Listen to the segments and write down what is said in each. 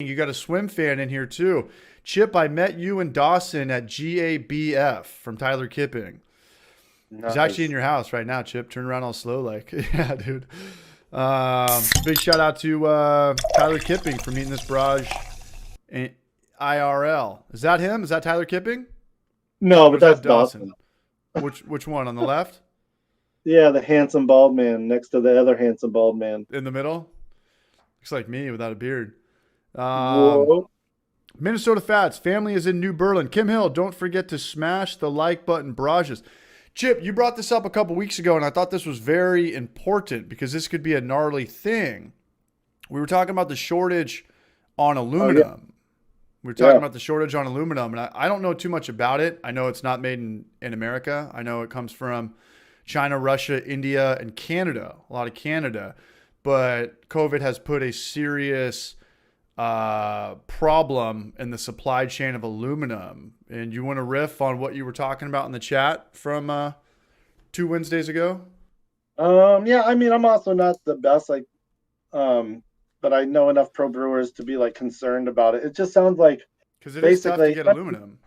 You got a swim fan in here too. Chip, I met you and Dawson at GABF from Tyler Kipping. He's actually in Nice. your house right now, Chip. Turn around all slow like. Yeah, dude. Big shout out to Tyler Kipping for meeting this barrage in IRL. Is that him? Is that Tyler Kipping? No, Or but is that that's Dawson? Dawson. Which one? On the left? Yeah, the handsome bald man next to the other handsome bald man. In the middle? Looks like me without a beard. Um, Whoa. Minnesota Fats. Family is in New Berlin. Kim Hill, don't forget to smash the like button, barrages. Chip, you brought this up a couple weeks ago, and I thought this was very important because this could be a gnarly thing. We were talking about the shortage on Oh yeah, aluminum. We were talking yeah. about the shortage on aluminum, and I don't know too much about it. I know it's not made in America. I know it comes from China, Russia, India, and Canada, a lot of Canada. But COVID has put a serious problem in the supply chain of aluminum. And you want to riff on what you were talking about in the chat from 2 Wednesdays ago? Yeah, I mean, I'm also not the best, um, but I know enough pro brewers to be like concerned about it. It just sounds like Because it is tough to basically, get aluminum.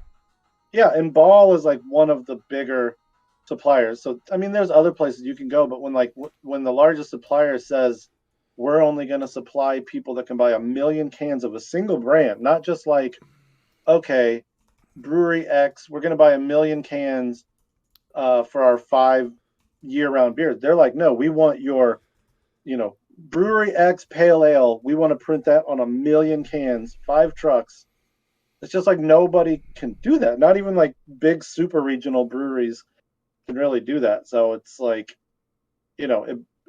yeah, and Ball is like one of the bigger suppliers. So I mean, there's other places you can go, but when the largest supplier says we're only going to supply people that can buy 1 million cans of a single brand, not just like okay, brewery X, we're going to buy 1 million cans for our 5 year-round beers. They're like, no, we want your, brewery X pale ale. We want to print that on 1 million cans, 5 trucks. It's just like nobody can do that. Not even like big super regional breweries can really do that. So it's like,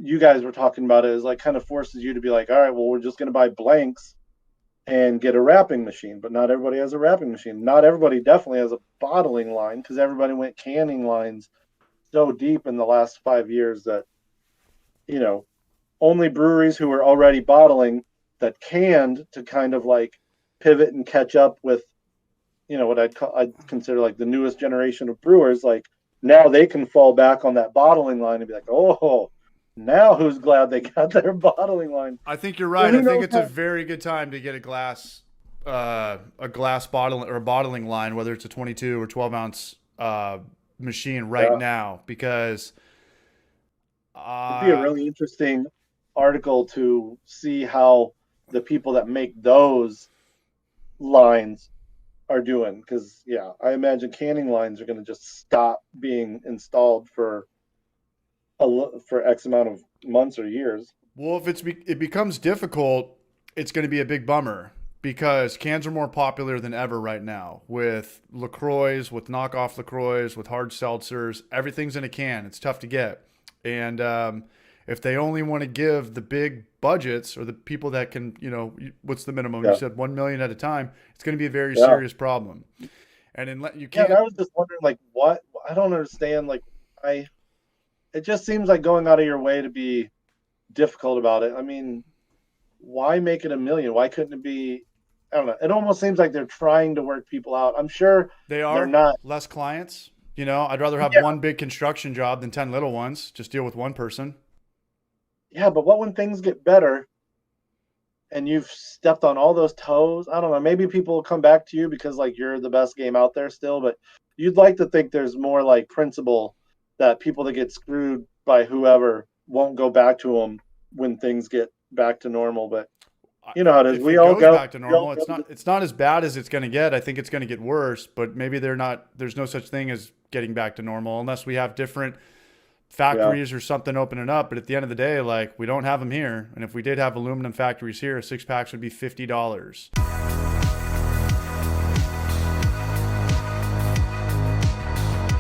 you guys were talking about it, is like kind of forces you to be like, all right, well, we're just going to buy blanks and get a wrapping machine. But not everybody has a wrapping machine. Not everybody definitely has a bottling line because everybody went canning lines so deep in the last 5 years that, you know, only breweries who were already bottling that canned to kind of like pivot and catch up with, what I'd consider like the newest generation of brewers. Like now they can fall back on that bottling line and be like, oh, now who's glad they got their bottling line? I think you're So right. who I think knows it's a how? very good time to get a glass bottle or a bottling line, whether it's a 22 or 12 ounce machine right Yeah, now, because it'd be a uh, really interesting article to see how the people that make those lines are doing. Because yeah, I imagine canning lines are going to just stop being installed for X amount of months or years. well, if it becomes difficult, it's going to be a big bummer because cans are more popular than ever right now with LaCroix, with knockoff LaCroix, with hard seltzers. Everything's in a can. It's tough to get. And if they only want to give the big budgets or the people that can, what's the minimum? You Yeah, said 1 million at a time. It's going to be a very yeah, serious problem. And you yeah. And can't. I was just wondering, like, what I don't understand. Like, I it just seems like going out of your way to be difficult about it. I mean, why make it 1 million? Why couldn't it be? I don't know. It almost seems like they're trying to work people out. I'm sure They they're are not. less clients. I'd rather have Yeah, one big construction job than 10 little ones. Just deal with one person. yeah. But what when things get better and you've stepped on all those toes? I don't know. Maybe people will come back to you because like you're the best game out there still. But you'd like to think there's more like principle that people that get screwed by whoever won't go back to them when things get back to normal. But you know how it is. If We it all goes go. back to We all normal, go. it's not as bad as it's going to get. I think it's going to get worse, but maybe there's no such thing as getting back to normal unless we have different Yeah. factories or something opening up. But at the end of the day, like we don't have them here. And if we did have aluminum factories here, 6 packs would be $50.